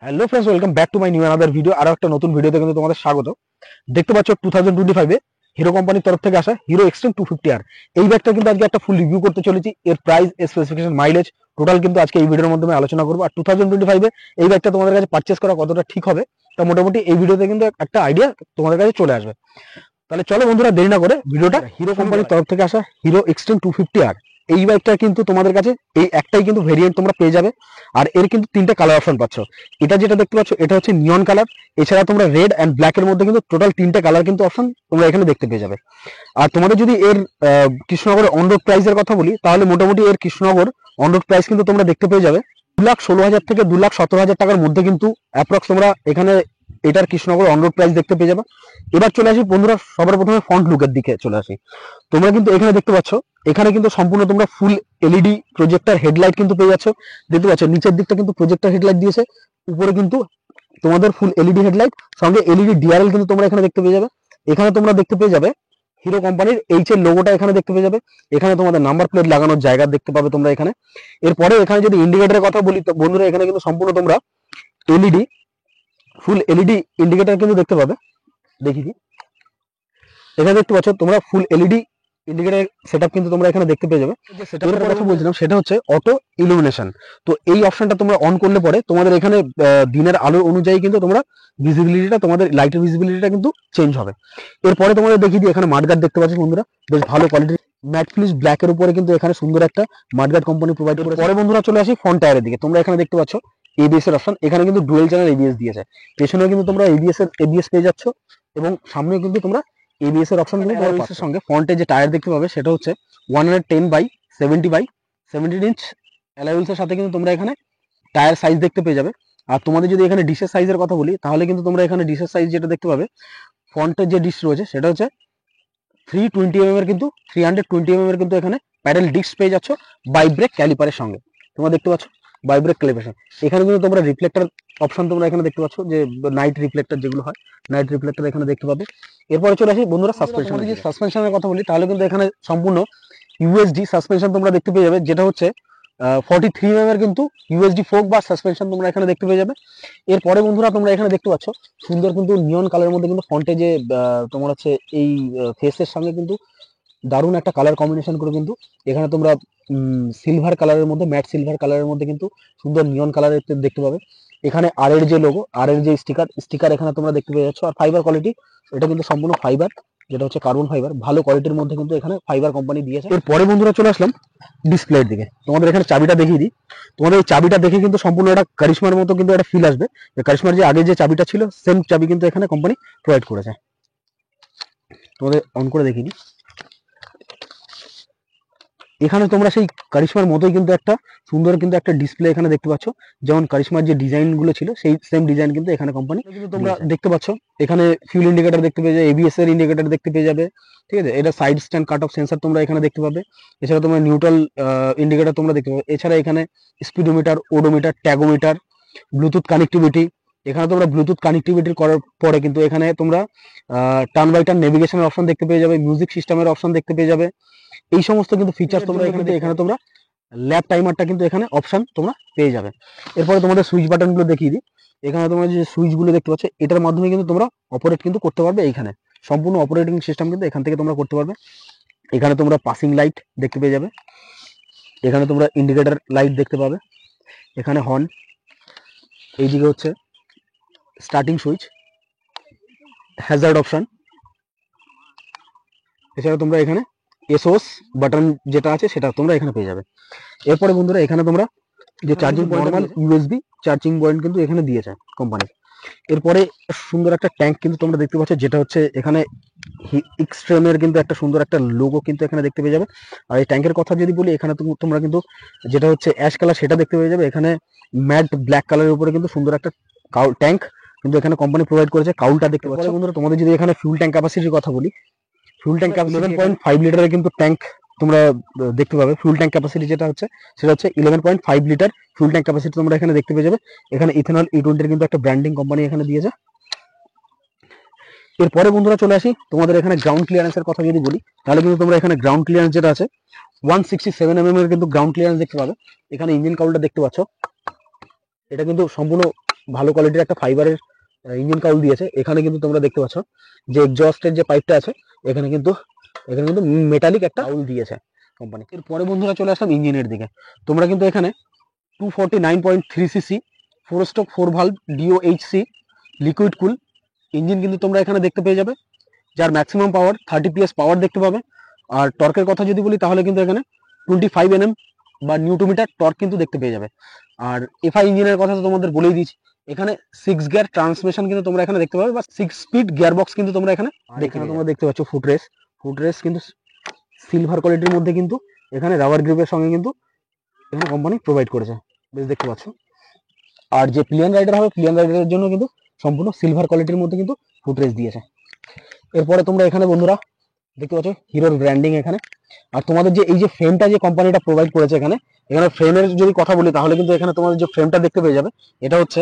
Hello friends, welcome back to my new another video. আরো একটা নতুন ভিডিওতে কিন্তু তোমাদের স্বাগত। দেখতে পাচ্ছ 2025 হিরো কোম্পানির তরফ থেকে আসা হিরো এক্সট্রিম 250R এই ব্যাগটা কিন্তু আজকে একটা ফুল রিভিউ করতে চলেছি। এর প্রাইস, এর স্পেসিফিকেশন, মাইলেজ টোটাল কিন্তু আজকে এই ভিডিওর মাধ্যমে আলোচনা করবো। আর 2025 এই ব্যাগটা তোমাদের কাছে পারচেস করা কতটা ঠিক হবে তা মোটামুটি এই ভিডিওতে কিন্তু একটা আইডিয়া তোমাদের কাছে চলে আসবে। তাহলে চলো বন্ধুরা, দেরি না করে ভিডিওটা। হিরো কোম্পানির তরফ থেকে আসা হিরো এক্সট্রিম 250R এই বাইকটা কিন্তু তোমাদের কাছে এই একটাই কিন্তু ভেরিয়েন্ট তোমরা পেয়ে যাবে। আর এর কিন্তু তিনটে কালার অপশন পাচ্ছ। এটা যেটা দেখতে পাচ্ছ এটা হচ্ছে নিয়ন কালার, এছাড়া তোমরা রেড অ্যান্ড ব্ল্যাক এর মধ্যে কিন্তু টোটাল তিনটে কালার কিন্তু অপশন তোমরা এখানে দেখতে পেয়ে যাবে। আর তোমাদের যদি এর কৃষ্ণনগরের অনরোড প্রাইসের কথা বলি, তাহলে মোটামুটি এর কৃষ্ণনগর অনরোড প্রাইস কিন্তু তোমরা দেখতে পেয়ে যাবে 2,16,000 থেকে 2,17,000 টাকার মধ্যে কিন্তু অ্যাপ্রক্স তোমরা এখানে এটার কৃষ্ণনগর অনরোড প্রাইস দেখতে পেয়ে যাবে। এবার চলে আসি বন্ধুরা, সবার প্রথমে ফ্রন্ট লুকের দিকে চলে আসি। তোমরা কিন্তু এখানে দেখতে পাচ্ছ, এখানে কিন্তু সম্পূর্ণ তোমরা ফুল এলইডি প্রজেক্টর হেডলাইট কিন্তু পেয়ে যাচ্ছ। দেখতে পাচ্ছ নিচের দিকটা কিন্তু প্রজেক্টর হেডলাইট দিয়েছে, উপরে কিন্তু তোমাদের ফুল এলইডি হেডলাইট, সঙ্গে এলইডি ডিআরএল কিন্তু তোমরা এখানে দেখতে পেয়ে যাবে। এখানে তোমরা দেখতে পেয়ে যাবে হিরো কোম্পানির এইচ এর লোগোটা এখানে দেখতে পেয়ে যাবে। এখানে তোমাদের নাম্বার প্লেট লাগানোর জায়গা দেখতে পাবে তোমরা এখানে। এরপরে এখানে যদি ইন্ডিকেটরের কথা বলি তো বন্ধুরা, এখানে কিন্তু সম্পূর্ণ তোমরা এলইডি ফুল এলইডি ইন্ডিকেটর কিন্তু দেখতে পাবে। দেখি এখানে দেখতে পাচ্ছ তোমরা ফুল এলইডি ইন্ডিকেটর সেটআপ কিন্তু তোমরা এখানে দেখতে পেয়ে যাবে। যে সেটআপের কথা বলছিলাম সেটা হচ্ছে অটো ইলুমিনেশন। তো এই অপশনটা তোমরা অন করলে পরে তোমাদের এখানে দিনের আলো অনুযায়ী কিন্তু তোমরা ভিজিবিলিটিটা, তোমাদের লাইটের ভিজিবিলিটিটা কিন্তু চেঞ্জ হবে। এরপরে তোমাদের দেখিয়ে দিই, এখানে মাডগার্ড দেখতে পাচ্ছ বন্ধুরা, বেশ ভালো কোয়ালিটির ম্যাট ফিনিশ ব্ল্যাক এর উপরে কিন্তু এখানে সুন্দর একটা মাডগার্ড কোম্পানি প্রোভাইড করেছে। পরে বন্ধুরা চলে আসি ফ্রন্ট টায়ারের দিকে। তোমরা এখানে দেখতে পাচ্ছ এবিএস এর অপশন, এখানে কিন্তু ডুয়েল চ্যানেল এবিএস দিয়েছে। পেছনেও কিন্তু তোমরা এবিএস পেয়ে যাচ্ছ এবং সামনেও কিন্তু তোমরা এবিএস এর অপশন কিন্তু এর সঙ্গে ফ্রন্টে যে টায়ার দেখতে পাবে সেটা হচ্ছে 110/70/17 ইঞ্চ অ্যালয় এর সাথে কিন্তু তোমরা এখানে টায়ার সাইজ দেখতে পেয়ে যাবে। আর তোমাদের যদি এখানে ডিসের সাইজের কথা বলি, তাহলে কিন্তু তোমরা এখানে ডিসের সাইজ যেটা দেখতে পাবে, ফ্রন্টের যে ডিস রয়েছে সেটা হচ্ছে 320 এর কিন্তু 320 এর কিন্তু এখানে প্যাডেল ডিস্ক পেয়ে যাচ্ছ বাই ব্রেক ক্যালিপারের সঙ্গে। তোমরা দেখতে পাচ্ছ বাই ব্রেক ক্যালিপার। এখানে কিন্তু তোমরা রিফ্লেক্টর অপশন তোমরা এখানে দেখতে পাচ্ছ, যে নাইট রিফ্লেক্টর যেগুলো হয়, নাইট রিফ্লেক্টর এখানে দেখতে পাবে। এরপরে চলে আসি বন্ধুরা সাসপেনশন। যদি সাসপেনশনের কথা বলি তাহলে কিন্তু এখানে সম্পূর্ণ ইউএসডি সাসপেনশন তোমরা দেখতে পেয়ে যাবে, যেটা হচ্ছে 43 এর কিন্তু ইউএসডি ফোক বা সাসপেনশন তোমরা এখানে দেখতে পেয়ে যাবে। এরপরে বন্ধুরা তোমরা এখানে দেখতে পাচ্ছ সুন্দর কিন্তু নিয়ন কালারের মধ্যে কিন্তু ফ্রন্টে যে তোমার হচ্ছে এই ফেসের সঙ্গে কিন্তু দারুণ একটা কালার কম্বিনেশন করে কিন্তু এখানে তোমরা সিলভার কালারের মধ্যে, ম্যাট সিলভার কালারের মধ্যে কিন্তু সুন্দর নিয়ন কালারের দেখতে পাবে। এখানে আর এর যে লোগো, আর এর যে স্টিকার এখানে তোমরা দেখতে পেয়ে যাচ্ছ। আর ফাইবার কোয়ালিটি, এটা কিন্তু সম্পূর্ণ ফাইবার, যেটা হচ্ছে কার্বন ফাইবার, ভালো কোয়ালিটির মধ্যে কিন্তু এখানে ফাইবার কোম্পানি দিয়েছে। এরপরে বন্ধুরা চলে আসলাম ডিসপ্লের দিকে। তোমাদের এখানে চাবিটা দেখিয়ে দিই। তোমাদের এই চাবিটা দেখে কিন্তু সম্পূর্ণ একটা কারিশমার মতো কিন্তু একটা ফিল আসবে। কারিশমার যে আগে যে চাবিটা ছিল সেম চাবি কিন্তু এখানে কোম্পানি প্রোভাইড করেছে। তোমাদের অন করে দেখিয়ে দিই। এখানে তোমরা সেই কারিশমার মতোই কিন্তু একটা সুন্দর কিন্তু একটা ডিসপ্লে এখানে দেখতে পাচ্ছ, যেমন কারিশমার যে ডিজাইন গুলো ছিল সেই সেম ডিজাইন কিন্তু এখানে কোম্পানি কিন্তু তোমরা দেখতে পাচ্ছ। এখানে ফিউল ইন্ডিকেটর দেখতে পেয়ে যাবে, এবিএস এর ইন্ডিকেটর দেখতে পেয়ে যাবে, ঠিক আছে। এটা side stand cut off sensor তোমরা এখানে দেখতে পাবে। এছাড়া তোমরা নিউট্রাল ইন্ডিকেটর তোমরা দেখতে পাবে। এছাড়া এখানে স্পিডোমিটার, ওডোমিটার, ট্যাগোমিটার, ব্লুটুথ কানেক্টিভিটি। এখানে তোমরা ব্লুটুথ কানেক্টিভিটি করার পরে কিন্তু এখানে তোমরা টার্ন বাই টার্ন নেভিগেশনের অপশন দেখতে পেয়ে যাবে, মিউজিক সিস্টেমের অপশন দেখতে পেয়ে যাবে। এই সমস্ত কিন্তু ফিচার্স তোমরা এখানে তোমরা ল্যাব টাইমারটা কিন্তু এখানে অপশন তোমরা পেয়ে যাবে। এরপরে তোমাদের সুইচ বাটন গুলো দেখিয়ে দিই। এখানে তোমরা যে সুইচ গুলো দেখতে পাচ্ছ এটার মাধ্যমে কিন্তু তোমরা অপারেট কিন্তু করতে পারবে। এইখানে সম্পূর্ণ অপারেটিং সিস্টেম কিন্তু এখান থেকে তোমরা করতে পারবে। এখানে তোমরা পাসিং লাইট দেখতে পেয়ে যাবে, এখানে তোমরা ইন্ডিকেটর লাইট দেখতে পাবে, এখানে হর্ন, এইদিকে হচ্ছে স্টার্টিং সুইচ, হ্যাজার্ড অপশন। এছাড়া তোমরা এখানে এসওএস বাটন যেটা আছে সেটা তোমরা এখানে পেয়ে যাবে। এরপরে বন্ধুরা এখানে তোমরা যে charging normal USB charging point কিন্তু এখানে দিয়েছে কোম্পানি। এরপরে সুন্দর একটা ট্যাঙ্ক কিন্তু তোমরা দেখতে পাচ্ছ, যেটা হচ্ছে এখানে এক্সট্রিমের কিন্তু একটা সুন্দর একটা লোগো কিন্তু এখানে দেখতে পেয়ে যাবে। আর এই ট্যাঙ্কের কথা যদি বলি, এখানে তোমরা কিন্তু যেটা হচ্ছে অ্যাশ কালার সেটা দেখতে পেয়ে যাবে। এখানে ম্যাট ব্ল্যাক কালারের উপরে কিন্তু সুন্দর একটা ট্যাঙ্ক কিন্তু এখানে কোম্পানি প্রোভাইড করেছে। কাউলটা দেখতে পাচ্ছ বন্ধুরা। তোমাদের যদি এখানে ফিউল ট্যাঙ্ক ক্যাপাসিটির কথা বলি, ফুল ট্যাঙ্ক 11.5 লিটারের কিন্তু ট্যাঙ্ক তোমরা দেখতে পাবে। ফুল ট্যাঙ্ক ক্যাপাসিটি যেটা হচ্ছে সেটা হচ্ছে 11.5 লিটার ফুল ট্যাঙ্ক ক্যাপাসিটি তোমরা এখানে দেখতে পেয়ে যাবে। এখানে ইথেনল E20 এর কিন্তু একটা ব্র্যান্ডিং কোম্পানি এখানে দিয়েছে। এরপরে বন্ধুরা চলে আসি তোমাদের এখানে গ্রাউন্ড ক্লিয়ারেন্সের কথা যদি বলি, তাহলে কিন্তু তোমরা এখানে গ্রাউন্ড ক্লিয়ারেন্স যেটা আছে 167 mm এর কিন্তু গ্রাউন্ড ক্লিয়ারেন্স দেখতে পাবে। এখানে ইঞ্জিন কাউলটা দেখতে পাচ্ছ, এটা কিন্তু সম্পূর্ণ ভালো কোয়ালিটির একটা ফাইবারের ইঞ্জিন কাউল দিয়েছে। এখানে কিন্তু তোমরা দেখতে পাচ্ছ যে এক্সজস্টের যে পাইপটা আছে এখানে কিন্তু মেটালিক একটা কাউল দিয়েছে কোম্পানি। এরপরে বন্ধুরা চলে আসলাম ইঞ্জিনের দিকে। তোমরা কিন্তু এখানে 249.3 CC 4 stroke 4 valve DOHC liquid কুল ইঞ্জিন কিন্তু তোমরা এখানে দেখতে পেয়ে যাবে, যার ম্যাক্সিমাম পাওয়ার 30 PS পাওয়ার দেখতে পাবে। আর টর্কের কথা যদি বলি তাহলে কিন্তু এখানে 25 Nm বা নিউটোমিটার টর্ক কিন্তু দেখতে পেয়ে যাবে। আর এফআই ইঞ্জিনের কথা তো তোমাদের বলেই দিয়েছি, এখানে 6 গিয়ার ট্রান্সমিশন কিন্তু তোমরা এখানে দেখতে পাবে বা 6 স্পিড গিয়ার বক্স কিন্তু তোমরা এখানে তোমরা দেখতে পাচ্ছ। ফুটরেস কিন্তু সিলভার কোয়ালিটির মধ্যে কিন্তু এখানে রাবার গ্রিপের সঙ্গে কিন্তু এখানে কোম্পানি প্রোভাইড করেছে, বেশ দেখতে পাচ্ছ। আর যে প্লিয়ান রাইডার হবে প্লিয়ান রাইডারের জন্য কিন্তু সম্পূর্ণ সিলভার কোয়ালিটির মধ্যে কিন্তু ফুটরেস দিয়েছে। এরপরে তোমরা এখানে বন্ধুরা দেখতে পাচ্ছ হিরোর ব্র্যান্ডিং এখানে। আর তোমাদের যে এই যে ফ্রেমটা যে কোম্পানিটা প্রোভাইড করেছে এখানে ফ্রেমের যদি কথা বলি তাহলে কিন্তু এখানে তোমাদের যে ফ্রেমটা দেখতে পেয়ে যাবে এটা হচ্ছে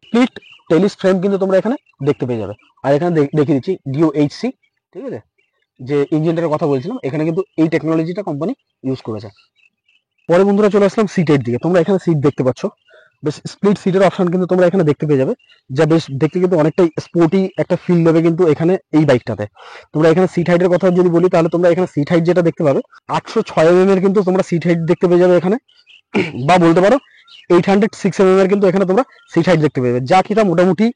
স্প্লিট টেলিস ফ্রেম কিন্তু তোমরা এখানে দেখতে পেয়ে যাবে। আর এখানে দেখিয়ে দিচ্ছি DOHC, ঠিক আছে, যে ইঞ্জিনটার কথা বলছিলাম এখানে কিন্তু এই টেকনোলজিটা কোম্পানি ইউজ করেছে। পরে বন্ধুরা চলে আসলাম সিটের দিকে। তোমরা এখানে সিট দেখতে পাচ্ছ, বেশ স্প্লিট সিটের অপশন কিন্তু তোমরা এখানে দেখতে পেয়ে যাবে, যা বেশ দেখতে কিন্তু অনেকটাই স্পোর্টি একটা ফিল দেবে কিন্তু এখানে এই বাইকটাতে। তোমরা এখানে সিট হাইটের কথা যদি বলি তাহলে তোমরা এখানে সিট হাইট যেটা দেখতে পাবে 806 mm এর কিন্তু তোমরা সিট হাইট দেখতে পেয়ে যাবে এখানে, বা বলতে পারো 806 mm এর কিন্তু এখানে তোমরা সিট হাইট দেখতে পেয়ে যাবে, যা কিনা মোটামুটি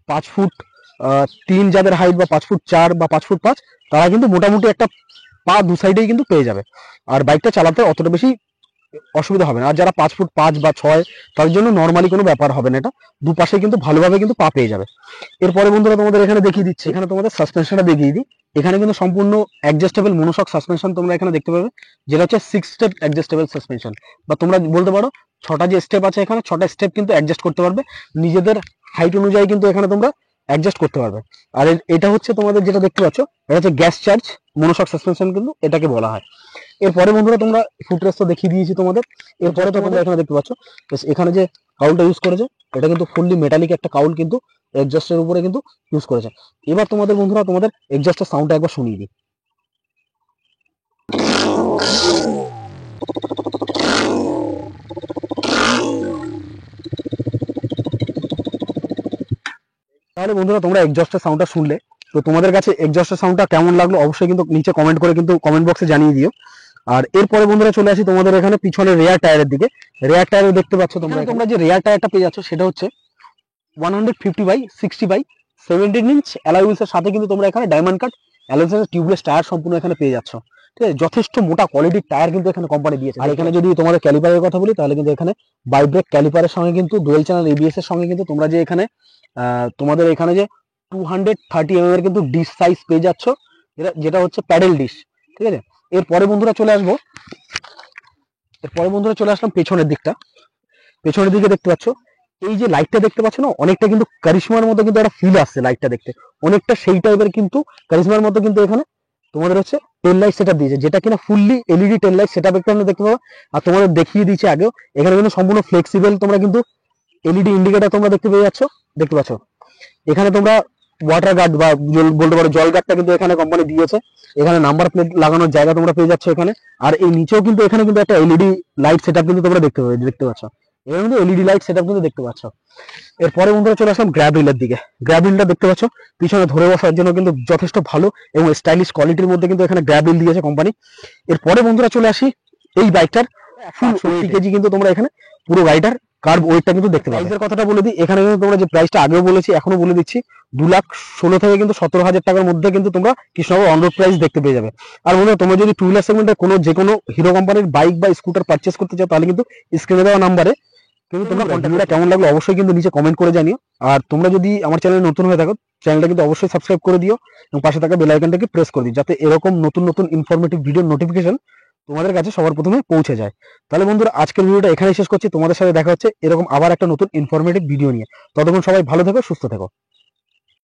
5 ফুট 3 যাদের হাইট বা 5 ফুট 4 বা 5 ফুট 5 তারা কিন্তু মোটামুটি একটা পা দু সাইডেই কিন্তু পেয়ে যাবে। আর বাইকটা চালাতে অতটা বেশি অসুবিধা হবে না। আর যারা 5 ফুট 5 বা 6 তাদের জন্য নর্মালি কোনো ব্যাপার হবে না, এটা দুপাশে কিন্তু ভালোভাবে কিন্তু পা পেয়ে যাবে। এরপরে বন্ধুরা তোমাদের এখানে দেখিয়ে দিচ্ছি, এখানে তোমাদের সাসপেনশনটা দেখিয়ে দিই। এখানে কিন্তু সম্পূর্ণ অ্যাডজাস্টেবল মনোশক সাসপেনশন তোমরা এখানে দেখতে পাবে, যেটা হচ্ছে 6 স্টেপ অ্যাডজাস্টেবল সাসপেনশন, বা তোমরা বলতে পারো 6টা যে স্টেপ আছে এখানে 6টা স্টেপ কিন্তু অ্যাডজাস্ট করতে পারবে নিজেদের হাইট অনুযায়ী কিন্তু এখানে তোমরা অ্যাডজাস্ট করতে পারবে। আর এটা হচ্ছে তোমাদের যেটা দেখতে পাচ্ছ এটা হচ্ছে গ্যাস চার্জ মনোশক সাসপেনশন কিন্তু এটাকে বলা হয়। এরপরে বন্ধুরা তোমরা ফুটরেস তো দেখিয়ে দিয়েছি তোমাদের। এরপরে তো তোমরা এখানে দেখতে পাচ্ছ এখানে যে কাউলটা ইউজ করেছে এটা কিন্তু ফুললি মেটালিক একটা কাউল কিন্তু এক্সজস্টের উপরে কিন্তু ইউজ করেছে। এবার তোমাদের বন্ধুরা তোমাদের এক্সজস্টের সাউন্ডটা একবার শুনিয়ে দিই। তাহলে বন্ধুরা তোমরা এক্সজস্টের সাউন্ডটা শুনলে, তো তোমাদের কাছে এক্সজস্টের সাউন্ডটা কেমন লাগলো অবশ্যই কিন্তু নিচে কমেন্ট করে কিন্তু কমেন্ট বক্সে জানিয়ে দিও। আর এরপরে বন্ধুরা চলে আসি তোমাদের এখানে পিছনে রেয়ার টায়ারের দিকে। রেয়ার টায়ারে দেখতে পাচ্ছ তোমরা যে রেয়ার টায়ারটা পেয়ে যাচ্ছ সেটা হচ্ছে 150/60/17 ইঞ্চ অ্যালয় হুইলসের সাথে কিন্তু তোমরা এখানে ডায়মন্ড কাট অ্যালোয়েন্সের টিউবলেস টায়ার সম্পূর্ণ এখানে পেয়ে যাচ্ছ, ঠিক আছে। যথেষ্ট মোটা কোয়ালিটির টায়ার কিন্তু এখানে কোম্পানি দিয়েছে। আর এখানে যদি তোমাদের ক্যালিপারের কথা বলি তাহলে কিন্তু এখানে বাইব্রেক ক্যালিপারের সঙ্গে কিন্তু ডুয়েল চ্যানেল ABS এর সঙ্গে কিন্তু তোমরা যে এখানে তোমাদের এখানে যে 230 mm এর কিন্তু ডিশ সাইজ পেয়ে যাচ্ছ, যেটা হচ্ছে প্যাডেল ডিশ, ঠিক আছে। এরপরে বন্ধুরা চলে আসলাম পেছনের দিকটা। পেছনের দিকে দেখতে পাচ্ছ এই যে লাইটটা দেখতে পাচ্ছ না, অনেকটা কিন্তু কারিশমার মতো কিন্তু একটা ফিল আসছে লাইটটা দেখতে, অনেকটা সেই টাইপের কিন্তু কারিশমার মতো কিন্তু এখানে তোমাদের হচ্ছে টেল লাইট সেটআপ দিয়েছে, যেটা কিনা ফুললি LED টেল লাইট সেটআপ এখানে দেখতে পাবো। আর তোমাদের দেখিয়ে দিয়েছি আগেও, এখানে কিন্তু সম্পূর্ণ ফ্লেক্সিবল তোমরা কিন্তু LED ইন্ডিকেটর তোমরা দেখতে পাচ্ছ। এখানে তোমরা ওয়াটার গার্ড বা বলতে পারো জল গার্ডটা কিন্তু এখানে কোম্পানি দিয়েছে। এখানে নাম্বার প্লেট লাগানোর জায়গা তোমরা পেয়ে যাচ্ছ এখানে। আর এই নিচেও কিন্তু এখানে কিন্তু একটা LED লাইট সেটআপ কিন্তু তোমরা দেখতে পাচ্ছ, এখানে কিন্তু LED লাইট সেটআপ কিন্তু দেখতে পাচ্ছ। এরপরে বন্ধুরা চলে আসলাম গ্র্যাব হুইলের দিকে। গ্র্যাব হুইলটা দেখতে পাচ্ছ পিছনে ধরে বসার জন্য কিন্তু যথেষ্ট ভালো এবং স্টাইলিশ কোয়ালিটির মধ্যে কিন্তু এখানে গ্র্যাব হুইল দিয়েছে কোম্পানি। এরপরে বন্ধুরা চলে আসি এই বাইকটার ফুল 80 কেজি কিন্তু তোমরা এখানে পুরো গাড়িটার কার্ভ ওয়েটটা কিন্তু দেখতে পাবে। প্রাইসের কথাটা বলে দিই, এখানে কিন্তু তোমরা যে প্রাইসটা আগেও বলেছি এখনো বলে দিচ্ছি, 2,16,000 থেকে কিন্তু 17,000 টাকার মধ্যে কিন্তু তোমরা কৃষ্ণনগর অন রোড প্রাইস দেখতে পেয়ে যাবে। আর বন্ধুরা তোমরা যদি টু হুইলার সেগমেন্টের যে কোনো হিরো কোম্পানির বাইক বা স্কুটার পারচেস করতে চাও তাহলে কিন্তু স্ক্রিনে দেওয়া নাম্বারে কিন্তু তোমরা কন্ট্যাক্ট কেমন লাগলো অবশ্যই কিন্তু নিচে কমেন্ট করে জানিও। আর তোমরা যদি আমার চ্যানেলে নতুন হয়ে থাকো চ্যানেলটা কিন্তু অবশ্যই সাবস্ক্রাইব করে দিও এবং পাশে থাকা বেল আইকনটাকে প্রেস করে দিও, যাতে এরকম নতুন ইনফরমেটিভ ভিডিও নোটিফিকেশন তোমাদের কাছে সবার প্রথমে পৌঁছে যায়। তাহলে বন্ধুরা আজকের ভিডিওটা এখানেই শেষ করছি, তোমাদের সাথে দেখা হচ্ছে এরকম আবার একটা নতুন ইনফরমেটিভ ভিডিও নিয়ে। ততক্ষণ সবাই ভালো থেকো, সুস্থ থেকো।